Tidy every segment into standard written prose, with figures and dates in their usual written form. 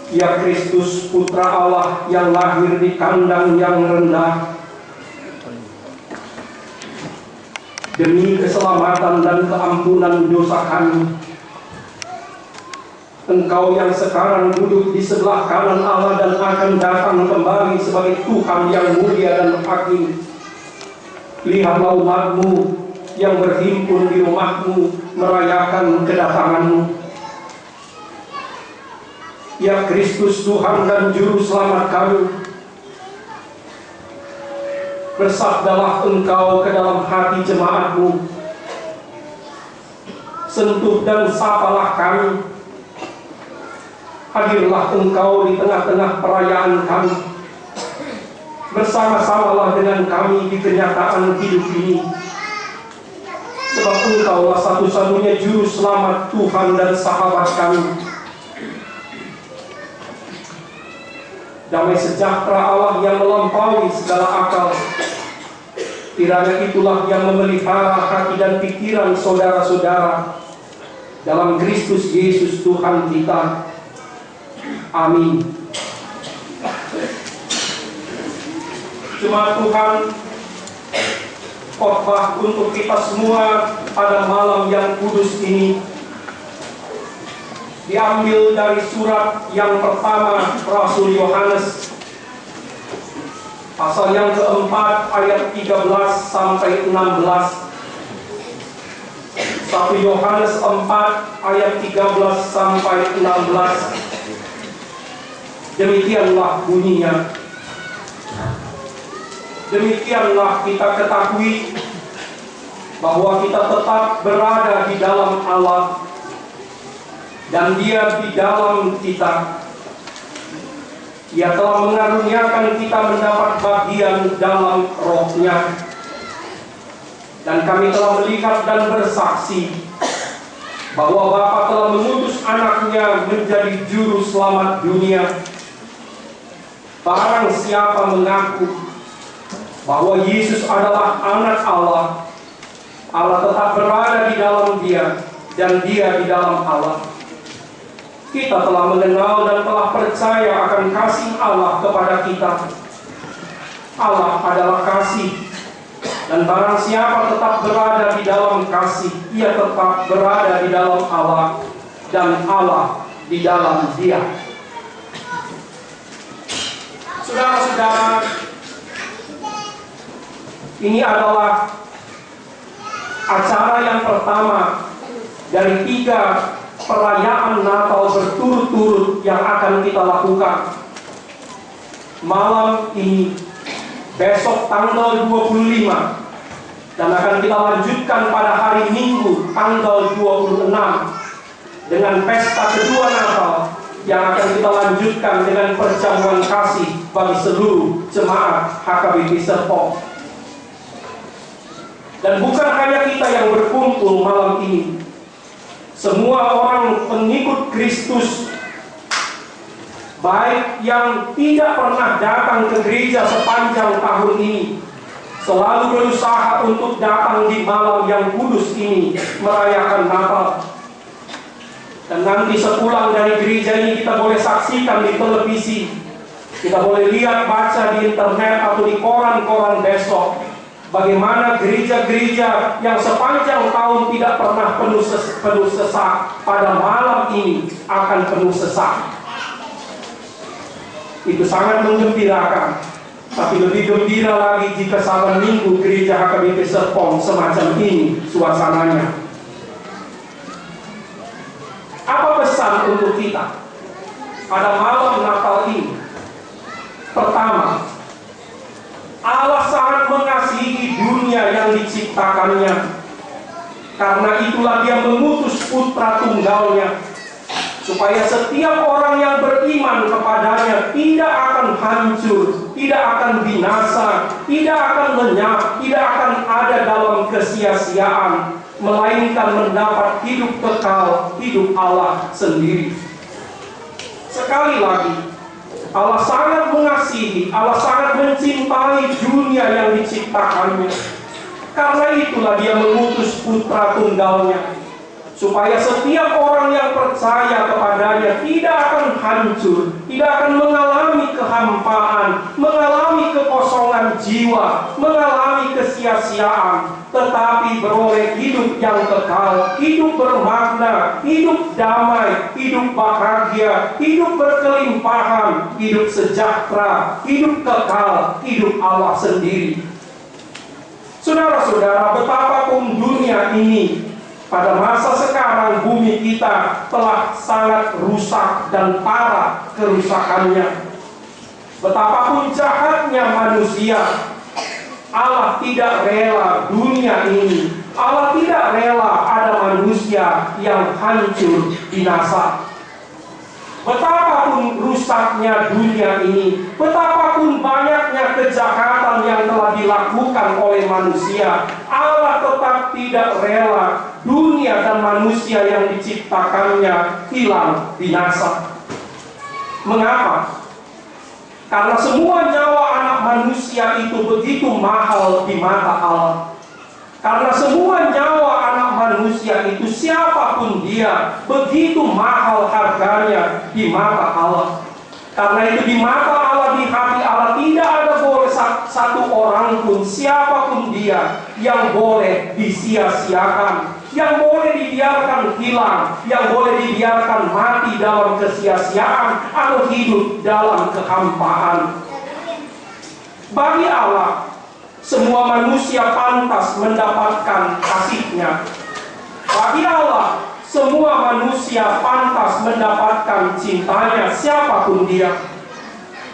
Ya Kristus, Putra Allah yang lahir di kandang yang rendah, demi keselamatan dan keampunan dosa kami, Engkau yang sekarang duduk di sebelah kanan Allah dan akan datang kembali sebagai Tuhan yang mulia dan hakim. Lihatlah umat-Mu yang berhimpun di rumah-Mu merayakan kedatangan-Mu. Ya Kristus, Tuhan dan Juru Selamat kami, bersabdalah Engkau ke dalam hati jemaat-Mu. Sentuh dan sapalah kami. Hadirlah Engkau di tengah-tengah perayaan kami. Bersama-samalah dengan kami di kenyataan hidup ini. Sebab Engkaulah satu-satunya Juru Selamat, Tuhan dan sahabat kami. Damai sejahtera Allah yang melampaui segala akal, kiranya itulah yang memelihara hati dan pikiran saudara-saudara dalam Kristus Yesus Tuhan kita. Amin. Jemaat Tuhan, khotbah untuk kita semua pada malam yang kudus ini diambil dari surat yang pertama Rasul Yohanes, pasal yang keempat ayat 13 sampai 16. 1 Yohanes 4 ayat 13 sampai 16. Demikianlah bunyinya. Demikianlah kita ketahui bahwa kita tetap berada di dalam Allah dan Dia di dalam kita. Ia telah mengaruniakan kita mendapat bagian dalam Roh-Nya. Dan kami telah melihat dan bersaksi bahwa Bapa telah mengutus Anak-Nya menjadi Juru Selamat dunia. Barang siapa mengaku bahwa Yesus adalah Anak Allah, Allah tetap berada di dalam Dia dan Dia di dalam Allah. Kita telah mengenal dan telah percaya akan kasih Allah kepada kita. Allah adalah kasih, dan barang siapa tetap berada di dalam kasih, ia tetap berada di dalam Allah dan Allah di dalam Dia. Saudara-saudara, ini adalah acara yang pertama dari 3 perayaan Natal berturut-turut yang akan kita lakukan. Malam ini, besok tanggal 25, dan akan kita lanjutkan pada hari Minggu tanggal 26 dengan pesta kedua Natal yang akan kita lanjutkan dengan perjamuan kasih bagi seluruh jemaat HKBP Serpong. Dan bukan hanya kita yang berkumpul malam ini, semua orang pengikut Kristus, baik yang tidak pernah datang ke gereja sepanjang tahun ini, selalu berusaha untuk datang di malam yang kudus ini merayakan Natal. Dan nanti sepulang dari gereja ini kita boleh saksikan di televisi, kita boleh lihat, baca di internet atau di koran-koran besok, bagaimana gereja-gereja yang sepanjang tahun tidak pernah penuh sesak, pada malam ini akan penuh sesak. Itu sangat menggembirakan. Tapi lebih gembira lagi jika saban Minggu gereja HKBP Serpong semacam ini suasananya. Apa pesan untuk kita pada malam Natal ini? Pertama, Allah sangat mengasihi dunia yang diciptakannya. Karena itulah Dia mengutus Putra Tunggalnya, supaya setiap orang yang beriman kepadanya tidak akan hancur, tidak akan binasa, tidak akan lenyap, tidak akan ada dalam kesia-siaan, melainkan mendapat hidup kekal, hidup Allah sendiri. Sekali lagi, Allah sangat mengasihi, Allah sangat mencintai dunia yang diciptakannya. Karena itulah Dia mengutus Putra Tunggalnya, supaya setiap orang yang percaya kepadanya tidak akan hancur, tidak akan mengalami kehampaan, mengalami kekosongan jiwa, mengalami kesia-siaan, tetapi beroleh hidup yang kekal, hidup bermakna, hidup damai, hidup bahagia, hidup berkelimpahan, hidup sejahtera, hidup kekal, hidup Allah sendiri. Saudara-saudara, betapapun dunia ini pada masa sekarang, bumi kita telah sangat rusak dan parah kerusakannya. Betapapun jahatnya manusia, Allah tidak rela dunia ini, Allah tidak rela ada manusia yang hancur binasa. Betapapun rusaknya dunia ini, betapapun banyaknya kejahatan yang telah dilakukan oleh manusia, Allah tetap tidak rela dunia dan manusia yang diciptakannya hilang binasa. Mengapa? Karena semua nyawa anak manusia itu begitu mahal di mata Allah. Karena semua nyawa anak manusia itu, siapapun dia, begitu mahal harganya di mata Allah. Karena itu di mata Allah, di hati Allah, tidak ada boleh satu orang pun, siapapun dia, yang boleh disia-siakan, yang boleh dibiarkan hilang, yang boleh dibiarkan mati dalam kesia-siaan atau hidup dalam kehampaan. Bagi Allah, semua manusia pantas mendapatkan kasih-Nya. Bagi Allah, semua manusia pantas mendapatkan cintanya, siapapun dia.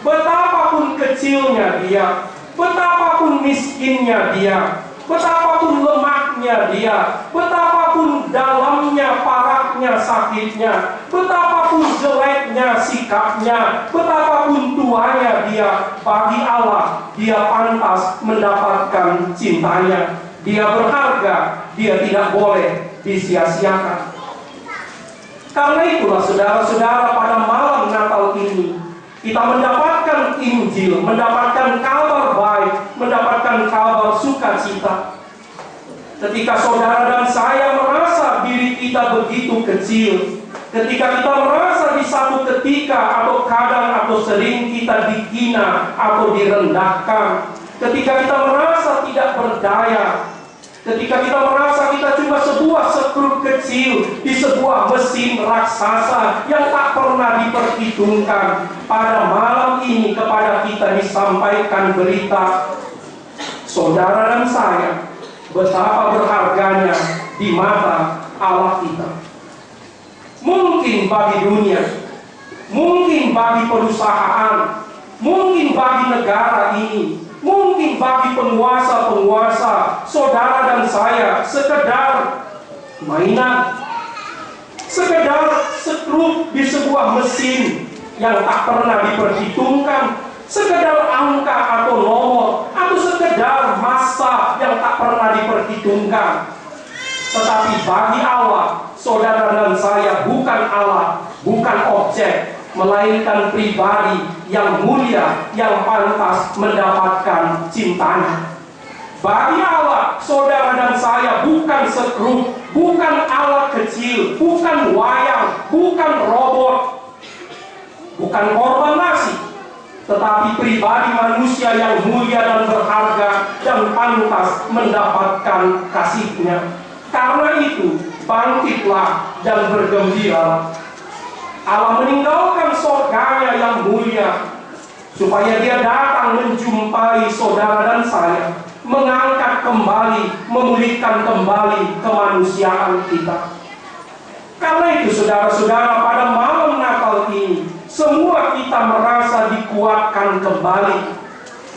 Betapapun kecilnya dia, betapapun miskinnya dia, betapapun lemahnya dia, betapapun dalamnya, parahnya, sakitnya, betapapun jeleknya sikapnya, betapapun tuanya dia, bagi Allah dia pantas mendapatkan cintanya. Dia berharga, dia tidak boleh disia-siakan. Karena itulah saudara-saudara, pada malam Natal ini kita mendapatkan Injil, mendapatkan kabar baik, mendapatkan kabar sukacita. Ketika saudara dan saya merasa diri kita begitu kecil, ketika kita merasa di satu ketika atau kadang atau sering kita dihina atau direndahkan, ketika kita merasa tidak berdaya, ketika kita merasa kita cuma sebuah sekrup kecil di sebuah mesin raksasa yang tak pernah diperhitungkan, pada malam ini kepada kita disampaikan berita, saudara dan saya, betapa berharganya di mata Allah kita. Mungkin bagi dunia, mungkin bagi perusahaan, mungkin bagi negara ini, mungkin bagi penguasa-penguasa, saudara dan saya sekedar mainan, sekedar sekrup di sebuah mesin yang tak pernah diperhitungkan, sekedar angka atau nomor, atau sekedar masa yang tak pernah diperhitungkan. Tetapi bagi Allah, saudara dan saya bukan Allah, bukan objek, melainkan pribadi yang mulia, yang pantas mendapatkan cintanya. Bagi Allah, saudara dan saya bukan sekrup, bukan alat kecil, bukan wayang, bukan robot, bukan korban nasi, tetapi pribadi manusia yang mulia dan berharga dan pantas mendapatkan kasih-Nya. Karena itu, bangkitlah dan bergembira. Allah meninggalkan surganya yang mulia supaya dia datang menjumpai saudara dan saya, mengangkat kembali, memulihkan kembali kemanusiaan kita. Karena itu saudara-saudara, pada malam Natal ini semua kita merasa dikuatkan kembali,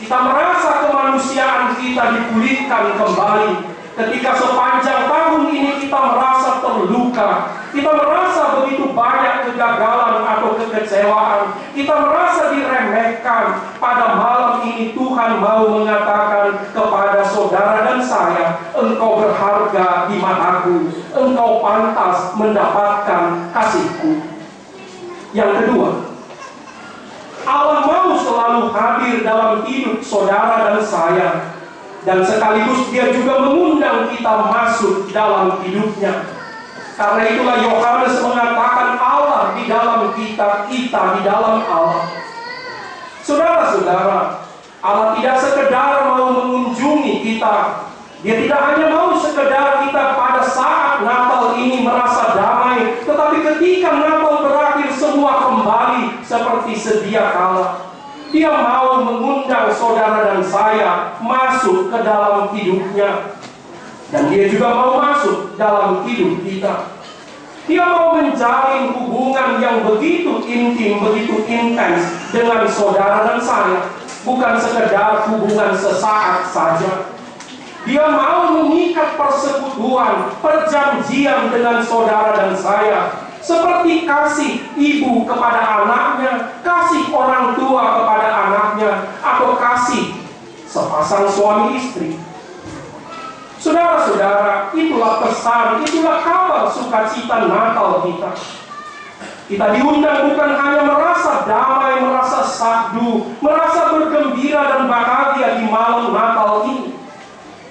kita merasa kemanusiaan kita dipulihkan kembali. Ketika sepanjang tahun ini kita merasa terluka, kita merasa begitu banyak kegagalan atau kekecewaan, kita merasa diremehkan, pada malam ini Tuhan mau mengatakan kepada saudara dan saya, engkau berharga di mataku, engkau pantas mendapatkan kasih-Ku. Yang kedua, Allah mau selalu hadir dalam hidup saudara dan saya, dan sekaligus dia juga mengundang kita masuk dalam hidupnya. Karena itulah Yohanes mengatakan Allah di dalam kita, kita di dalam Allah. Saudara-saudara, Allah tidak sekedar mau mengunjungi kita. Dia tidak hanya mau sekedar kita pada saat Natal ini merasa damai, tetapi ketika Natal berakhir semua kembali seperti sedia kala. Dia mau mengundang saudara dan saya masuk ke dalam hidupnya. Dan dia juga mau masuk dalam hidup kita. Dia mau menjalin hubungan yang begitu intim, begitu intens dengan saudara dan saya. Bukan sekedar hubungan sesaat saja. Dia mau mengikat persekutuan, perjanjian dengan saudara dan saya. Seperti kasih ibu kepada anaknya, kasih orang tua kepada anaknya, atau kasih sepasang suami istri. Saudara-saudara, itulah pesan, itulah kabar sukacita Natal kita. Kita diundang bukan hanya merasa damai, merasa syahdu, merasa bergembira dan bahagia di malam Natal ini,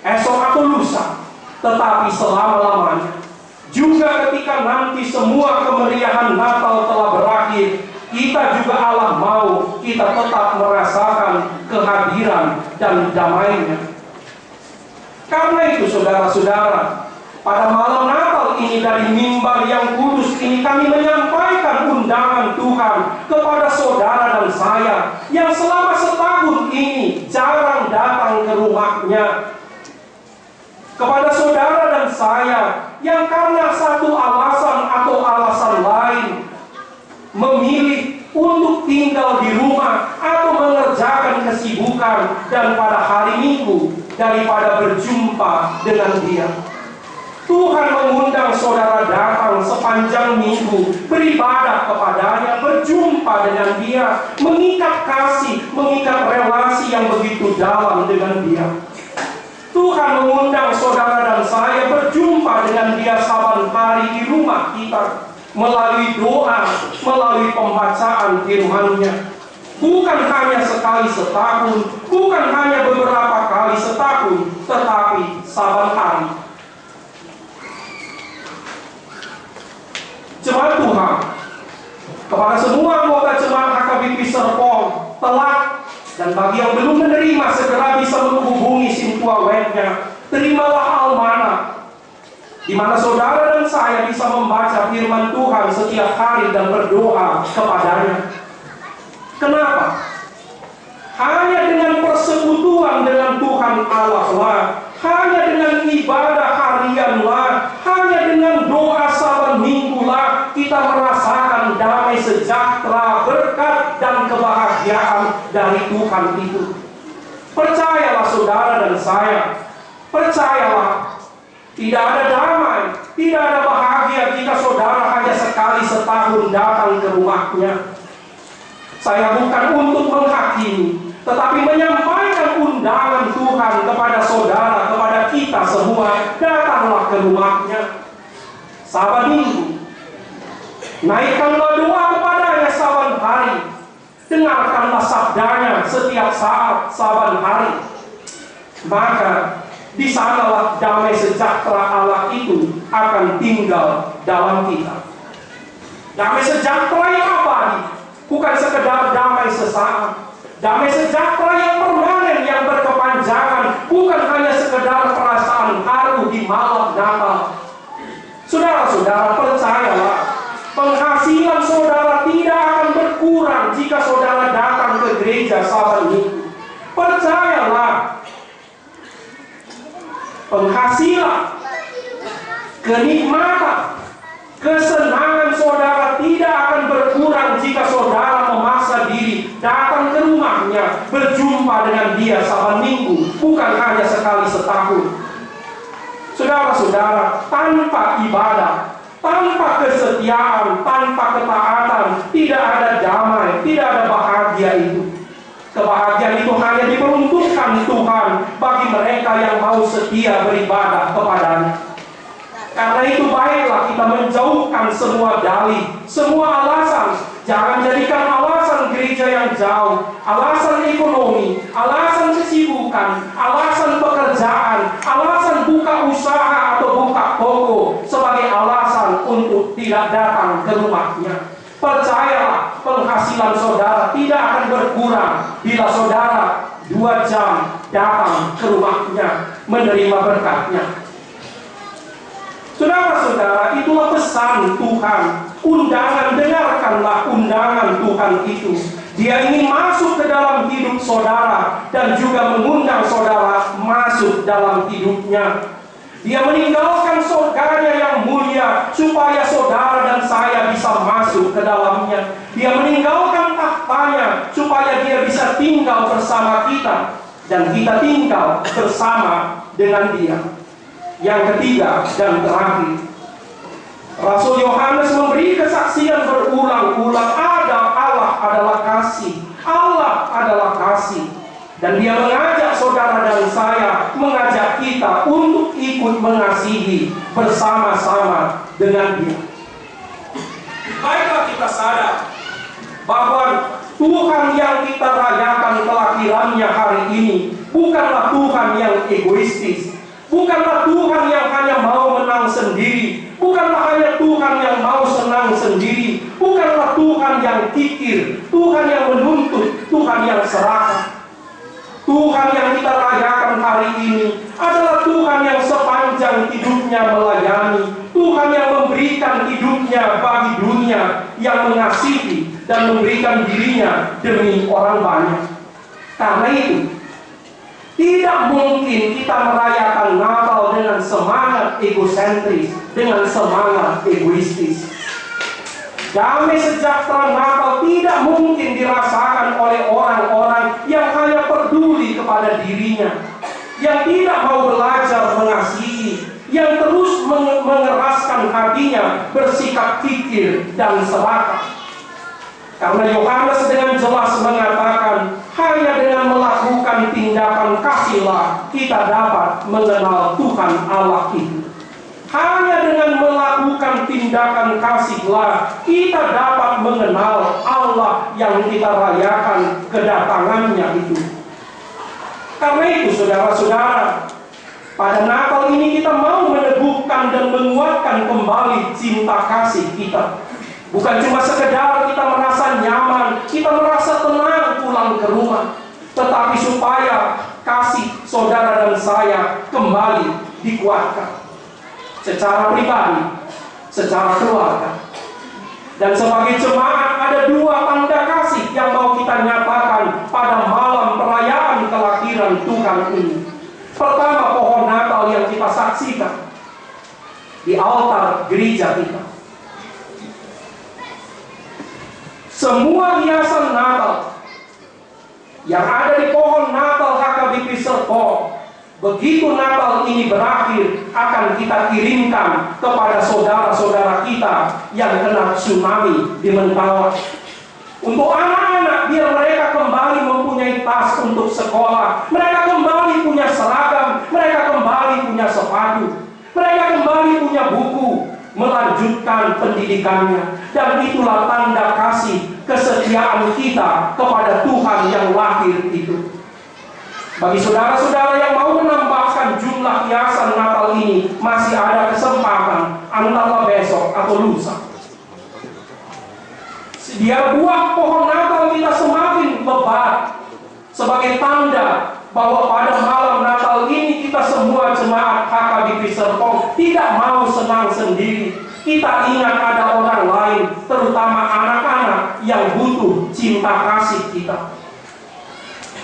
esok atau lusa, tetapi selama-lamanya. Juga ketika nanti semua kemeriahan Natal telah berakhir, kita juga Allah mau kita tetap merasakan kehadiran dan damainya. Karena itu saudara-saudara, pada malam Natal ini dari mimbar yang kudus ini kami menyampaikan undangan Tuhan kepada saudara dan saya yang selama setahun ini jarang datang ke rumahnya. Kepada saudara dan saya yang karena satu alasan atau alasan lain memilih untuk tinggal di rumah atau mengerjakan kesibukan dan pada hari Minggu daripada berjumpa dengan Dia. Tuhan mengundang saudara datang sepanjang minggu, beribadah kepadanya, berjumpa dengan Dia, mengikat kasih, mengikat relasi yang begitu dalam dengan Dia. Tuhan mengundang saudara dan saya berjumpa dengan Dia saban hari di rumah kita, melalui doa, melalui pembacaan firman-Nya. Bukan hanya sekali setahun, bukan hanya beberapa kali setahun, tetapi saban hari. Jemaat Tuhan, kepada semua anggota jemaat HKBP Serpong, telah dan bagi yang belum menerima segera bisa menghubungi Sintua webnya. Terimalah Almanah, di mana saudara dan saya bisa membaca firman Tuhan setiap hari dan berdoa kepadanya. Kenapa? Hanya dengan persekutuan dengan Tuhan Allah lah, hanya dengan ibadah harian lah, hanya dengan doa saban minggu lah, kita merasakan damai sejahtera, berkat dan kebahagiaan dari Tuhan itu. Percayalah saudara dan saya, percayalah, tidak ada damai, tidak ada bahagia jika saudara hanya sekali setahun datang ke rumahnya. Saya bukan untuk menghakimi, tetapi menyampaikan undangan Tuhan kepada saudara, kepada kita semua. Datanglah ke rumahnya saban minggu, naikkanlah doa kepadanya saban hari, dengarkanlah sabdanya setiap saat saban hari. Maka di sanalah damai sejahtera Allah itu akan tinggal dalam kita. Damai sejahtera yang abadi, bukan sekedar damai sesaat. Damai sejahtera yang permanen, yang berkepanjangan, bukan hanya sekedar perasaan haru di malam Natal. Saudara-saudara, percayalah, penghasilan saudara tidak akan berkurang jika saudara datang ke gereja saban minggu. Percayalah, penghasilan, kenikmatan, kesenangan saudara tidak akan berkurang jika saudara memaksa diri datang ke rumahnya, berjumpa dengan Dia saban minggu, bukan hanya sekali setahun. Saudara-saudara, tanpa ibadah, tanpa kesetiaan, tanpa ketaatan, tidak ada damai, tidak ada bahagia itu. Kebahagiaan itu hanya diperuntukkan Tuhan bagi mereka yang mau setia beribadah kepadanya. Karena itu baiklah kita menjauhkan semua dalih, semua alasan. Jangan jadikan alasan gereja yang jauh, alasan ekonomi, alasan kesibukan, alasan pekerjaan, alasan buka usaha atau buka toko sebagai alasan untuk tidak datang ke rumahnya. Percayalah, penghasilan saudara tidak akan berkurang bila saudara 2 jam datang ke rumahnya menerima berkatnya. Saudara-saudara, itulah pesan Tuhan. Undangan, dengarkanlah undangan Tuhan itu. Dia ingin masuk ke dalam hidup saudara dan juga mengundang saudara masuk dalam hidupnya. Dia meninggalkan surganya yang mulia supaya saudara dan saya bisa masuk ke dalamnya. Dia meninggalkan tahtanya supaya dia bisa tinggal bersama kita dan kita tinggal bersama dengan dia. Yang ketiga dan terakhir, Rasul Yohanes memberi kesaksian berulang-ulang, Allah adalah kasih. Allah adalah kasih. Dan dia mengajak saudara dan saya, mengajak kita untuk ikut mengasihi bersama-sama dengan dia. Baiklah kita sadar bahwa Tuhan yang kita rayakan kelahirannya hari ini bukanlah Tuhan yang egoistis. Bukanlah Tuhan yang hanya mau menang sendiri. Bukanlah hanya Tuhan yang mau senang sendiri. Bukanlah Tuhan yang kikir. Tuhan yang menuntut. Tuhan yang serakah. Tuhan yang kita rayakan hari ini adalah Tuhan yang sepanjang hidupnya melayani. Tuhan yang memberikan hidupnya bagi dunia, yang mengasihi dan memberikan dirinya demi orang banyak. Karena itu, tidak mungkin kita merayakan Natal dengan semangat egosentris, dengan semangat egoistis. Damai sejahtera Natal tidak mungkin dirasakan oleh orang-orang yang hanya peduli kepada dirinya, yang tidak mau belajar mengasihi, yang terus mengeraskan hatinya, bersikap kikir dan serakah. Karena Yohanes dengan jelas mengatakan, hanya dengan melakukan tindakan kasihlah kita dapat mengenal Tuhan Allah itu. Hanya dengan melakukan tindakan kasihlah kita dapat mengenal Allah yang kita rayakan kedatangannya itu. Karena itu saudara-saudara, pada Natal ini kita mau meneguhkan dan menguatkan kembali cinta kasih kita. Bukan cuma sekedar kita merasa nyaman, kita merasa tenang pulang ke rumah, tetapi supaya kasih saudara dan saya kembali dikuatkan secara pribadi, secara keluarga. Dan sebagai jemaat ada 2 tanda kasih yang mau kita nyatakan pada malam perayaan kelahiran Tuhan ini. Pertama, pohon Natal yang kita saksikan di altar gereja kita. Semua hiasan Natal yang ada di pohon Natal HKBP Serpong, begitu Natal ini berakhir, akan kita kirimkan kepada saudara-saudara kita yang kena tsunami di Mentawai. Untuk anak-anak, biar mereka kembali mempunyai tas untuk sekolah, mereka kembali punya seragam, mereka kembali punya sepatu, mereka kembali punya buku, melanjutkan pendidikannya. Dan itulah tanda kasih kesetiaan kita kepada Tuhan yang lahir itu. Bagi saudara-saudara yang mau menambahkan jumlah hiasan Natal ini, masih ada kesempatan antara besok atau lusa. Biar buah pohon Natal kita semakin lebat sebagai tanda bahwa pada malam Natal ini kita semua jemaat HKBP Serpong tidak mau senang sendiri. Kita ingat ada orang lain, terutama anak-anak yang butuh cinta kasih kita.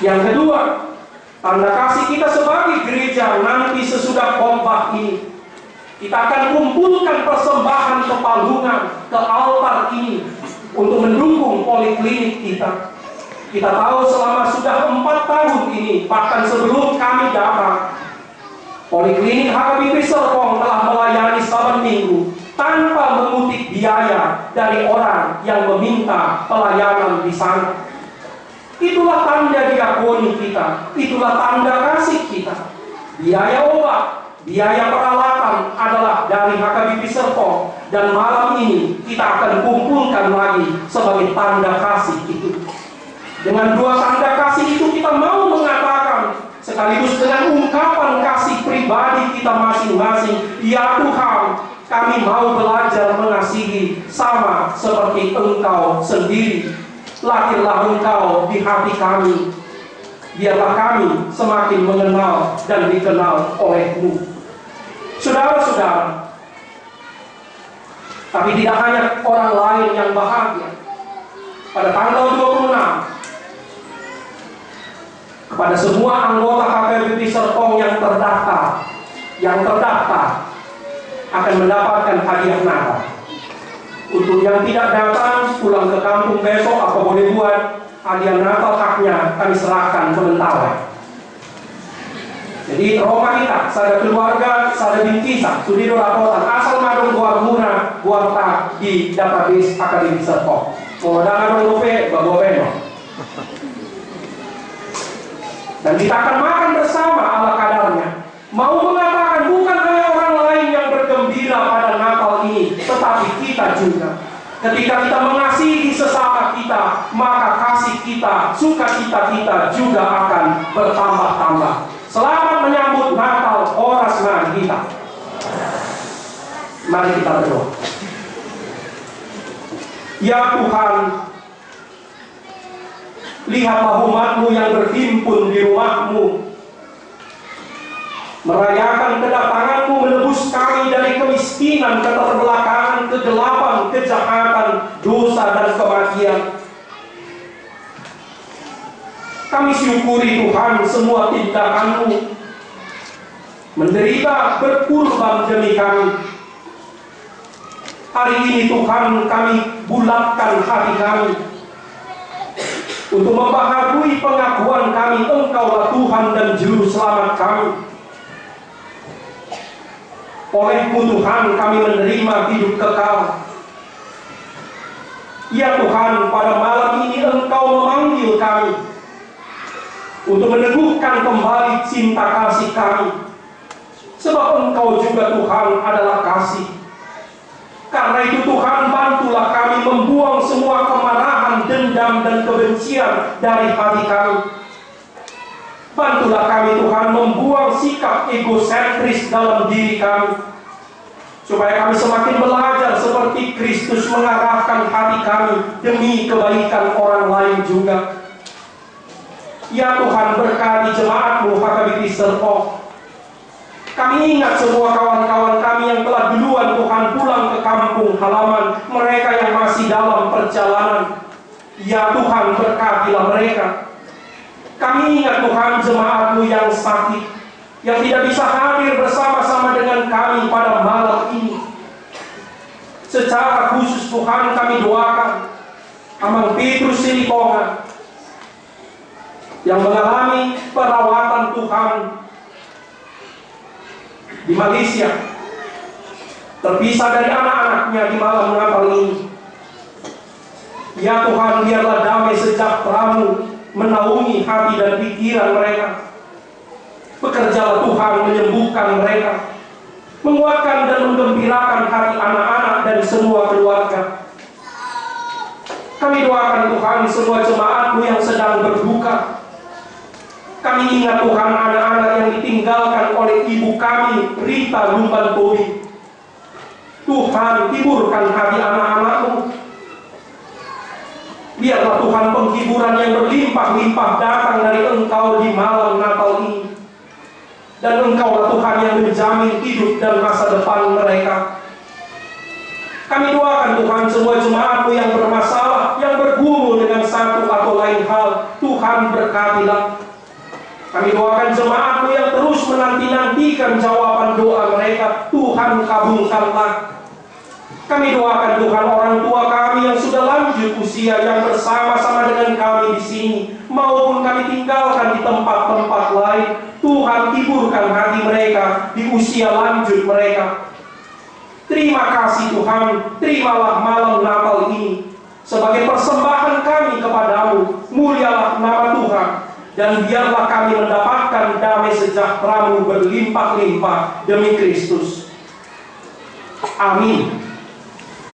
Yang kedua, tanda kasih kita sebagai gereja nanti sesudah khotbah ini, kita akan kumpulkan persembahan kepalungan ke altar ini untuk mendukung poliklinik kita. Kita tahu selama sudah 4 tahun ini, bahkan sebelum kami datang, poliklinik HKBP Serpong telah melayani saban minggu tanpa memungut biaya dari orang yang meminta pelayanan di sana. Itulah tanda diakoni kita, itulah tanda kasih kita. Biaya obat, biaya peralatan adalah dari HKBP Serpong, dan malam ini kita akan kumpulkan lagi sebagai tanda kasih itu. Dengan 2 tanda kasih itu kita mau mengatakan, sekaligus dengan ungkapan kasih pribadi kita masing-masing, ya Tuhan, kami mau belajar mengasihi sama seperti Engkau sendiri. Lahirlah Engkau di hati kami. Biarlah kami semakin mengenal dan dikenal oleh-Mu. Saudara-saudara, tapi tidak hanya orang lain yang bahagia. Pada tanggal 26, kepada semua anggota HKBP Serpong yang terdaftar akan mendapatkan hadiah Natal. Untuk yang tidak datang, pulang ke kampung besok apa boleh buat, hadiah Natal haknya kami serahkan sementara. Jadi Roma kita, sada keluarga, sada bingkisan, sudiro laporan, asal madong buat guna, buat tak di database akademi Serpong. Mau ada dong lupa, bawa beno. Dan kita akan makan bersama ala kadarnya. Mau mengatakan bukan hanya orang lain yang bergembira pada Natal ini, tetapi kita juga. Ketika kita mengasihi sesama kita, maka kasih kita, sukacita kita juga akan bertambah-tambah. Selamat menyambut Natal Orasman kita. Mari kita berdoa. Ya Tuhan, lihatlah umat-Mu yang berhimpun di rumah-Mu, merayakan kedatangan-Mu, menebus kami dari kemiskinan, keterbelakangan, kegelapan, kejahatan, dosa, dan kematian. Kami syukuri Tuhan semua tindakan-Mu, menderita berkorban demi kami. Hari ini Tuhan, kami bulatkan hati kami untuk membaharui pengakuan kami, Engkaulah Tuhan dan Juru Selamat kami. Oleh-Mu Tuhan, kami menerima hidup kekal. Ya Tuhan, pada malam ini Engkau memanggil kami untuk meneguhkan kembali cinta kasih kami. Sebab Engkau juga Tuhan adalah kasih. Karena itu Tuhan, bantulah kami membuang semua kemarahan, dendam, dan kebencian dari hati kami. Bantulah kami Tuhan membuang sikap egosentris dalam diri kami, supaya kami semakin belajar seperti Kristus mengarahkan hati kami demi kebaikan orang lain juga. Ya Tuhan, berkati jemaat-Mu HKBP Serpong. Kami ingat semua kawan-kawan kami yang telah duluan Tuhan pulang ke kampung halaman, mereka yang masih dalam perjalanan. Ya Tuhan, berkatilah mereka. Kami ingat Tuhan jemaat-Mu yang sakit, yang tidak bisa hadir bersama-sama dengan kami pada malam ini. Secara khusus Tuhan, kami doakan Amang Petrus Silikonga yang mengalami perawatan Tuhan di Malaysia, terpisah dari anak-anaknya di malam Natal ini. Ya Tuhan, biarlah damai sejahtera-Mu menaungi hati dan pikiran mereka. Bekerjalah Tuhan menyembuhkan mereka, menguatkan dan menggembirakan hati anak-anak dan semua keluarga. Kami doakan Tuhan semua jemaat-Mu yang sedang berduka. Kami ingat Tuhan anak-anak yang ditinggalkan oleh ibu kami, Rita Lumban Tobi. Tuhan, hiburkan hati anak-anak-Mu. Biarlah Tuhan penghiburan yang berlimpah-limpah datang dari Engkau di malam Natal ini. Dan Engkaulah Tuhan yang menjamin hidup dan masa depan mereka. Kami doakan Tuhan semua jemaat-Mu yang bermasalah, yang bergumul dengan satu atau lain hal. Tuhan berkatilah. Kami doakan jemaat-Mu yang terus menanti-nantikan jawaban doa mereka. Tuhan kabulkanlah. Kami doakan Tuhan orang tua kami yang sudah lanjut usia, yang bersama-sama dengan kami di sini, maupun kami tinggalkan di tempat-tempat lain. Tuhan, hiburkan hati mereka di usia lanjut mereka. Terima kasih Tuhan, terimalah malam Natal ini sebagai persembahan kami kepadamu. Mulialah nama Tuhan. Dan biarlah kami mendapatkan damai sejahtera-Mu berlimpah-limpah demi Kristus. Amin.